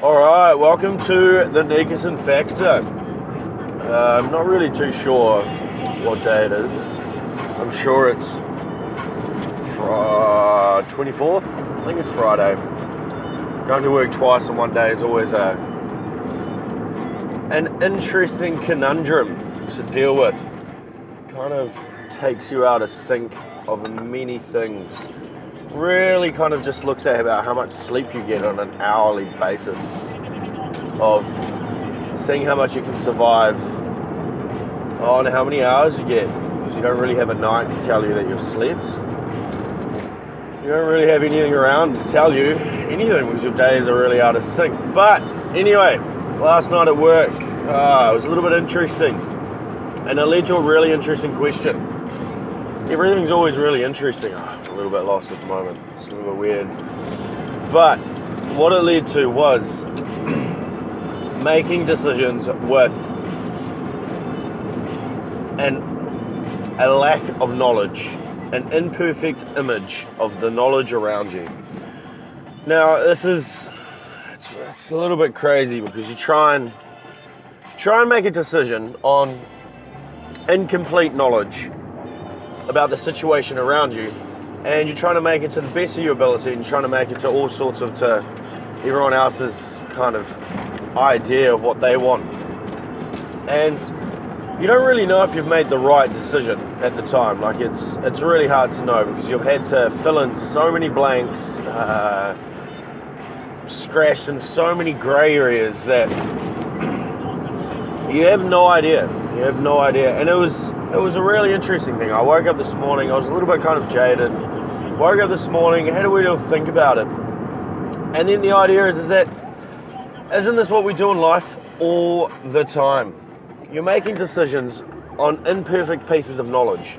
Alright, welcome to the Nickerson Factor. I'm not really too sure what day it is. I'm sure it's 24th. I think it's Friday. Going to work twice in one day is always an interesting conundrum to deal with. Kind of takes you out of sync of many things. Really kind of just looks at about how much sleep you get on an hourly basis, of seeing how much you can survive on how many hours you get, because you don't really have a night to tell you that you've slept. You don't really have anything around to tell you anything because your days are really out of sync. But anyway, last night at work, it was a little bit interesting, and it led to a really interesting question. Everything's always really interesting. I'm a little bit lost at the moment. It's a little bit weird. But what it led to was making decisions with a lack of knowledge, an imperfect image of the knowledge around you. Now, it's a little bit crazy because you try and make a decision on incomplete knowledge about the situation around you, and you're trying to make it to the best of your ability, and you're trying to make it to all sorts of to everyone else's kind of idea of what they want, and you don't really know if you've made the right decision at the time. Like it's really hard to know because you've had to fill in so many blanks, scratched in so many grey areas that you have no idea. And it was a really interesting thing. I woke up this morning, I was a little bit kind of jaded. Woke up this morning, had a wee little think about it. And then the idea is that, isn't this what we do in life all the time? You're making decisions on imperfect pieces of knowledge.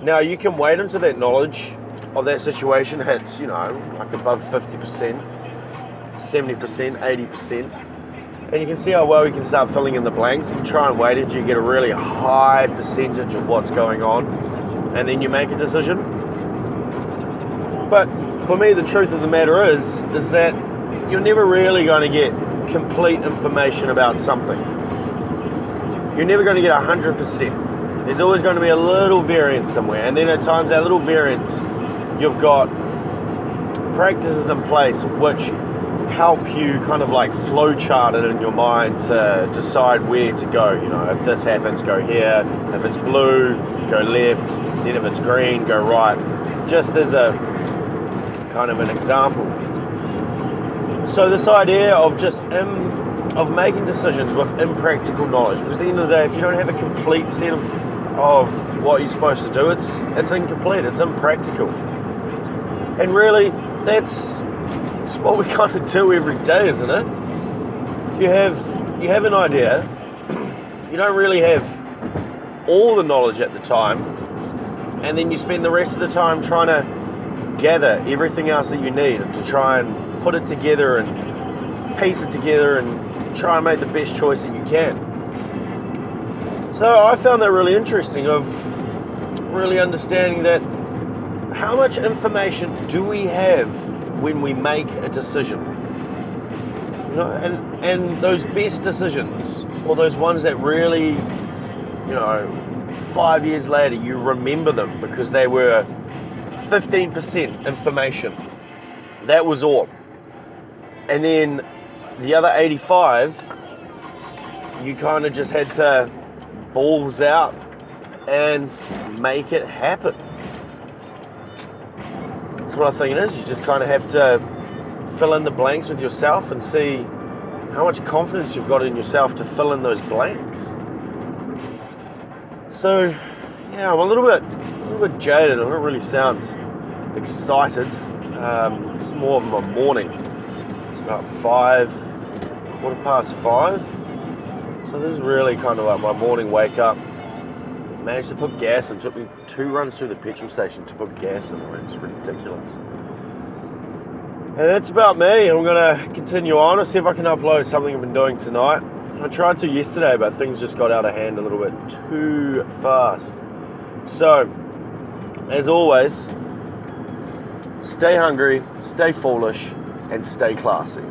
Now, you can wait until that knowledge of that situation hits, like above 50%, 70%, 80%. And you can see how well you can start filling in the blanks. You can try and wait until you get a really high percentage of what's going on, and then you make a decision. But for me, the truth of the matter is that you're never really going to get complete information about something. You're never going to get 100%. There's always going to be a little variance somewhere, and then at times that little variance, you've got practices in place which help you kind of like flow chart it in your mind to decide where to go. If this happens, go here. If it's blue, go left. Then if it's green, go right. Just as a kind of an example. So this idea of just of making decisions with impractical knowledge, because at the end of the day, if you don't have a complete set of what you're supposed to do, it's incomplete, it's impractical. And really, that's what we kind of do every day, isn't it? You have an idea, you don't really have all the knowledge at the time, and then you spend the rest of the time trying to gather everything else that you need to try and put it together and piece it together and try and make the best choice that you can. So I found that really interesting, of really understanding that how much information do we have when we make a decision, and those best decisions, or those ones that really, 5 years later you remember them because they were 15% information. That was all. And then the other 85, you kind of just had to balls out and make it happen. That's what I think it is. You just kind of have to fill in the blanks with yourself and see how much confidence you've got in yourself to fill in those blanks. So, yeah, I'm a little bit jaded. I don't really sound excited. It's more of my morning. It's about 5:15. So this is really kind of like my morning wake up. Managed to put gas in. It took me 2 runs through the petrol station to put gas in. It's ridiculous. And that's about me. I'm going to continue on and see if I can upload something I've been doing tonight. I tried to yesterday, but things just got out of hand a little bit too fast. So, as always, stay hungry, stay foolish, and stay classy.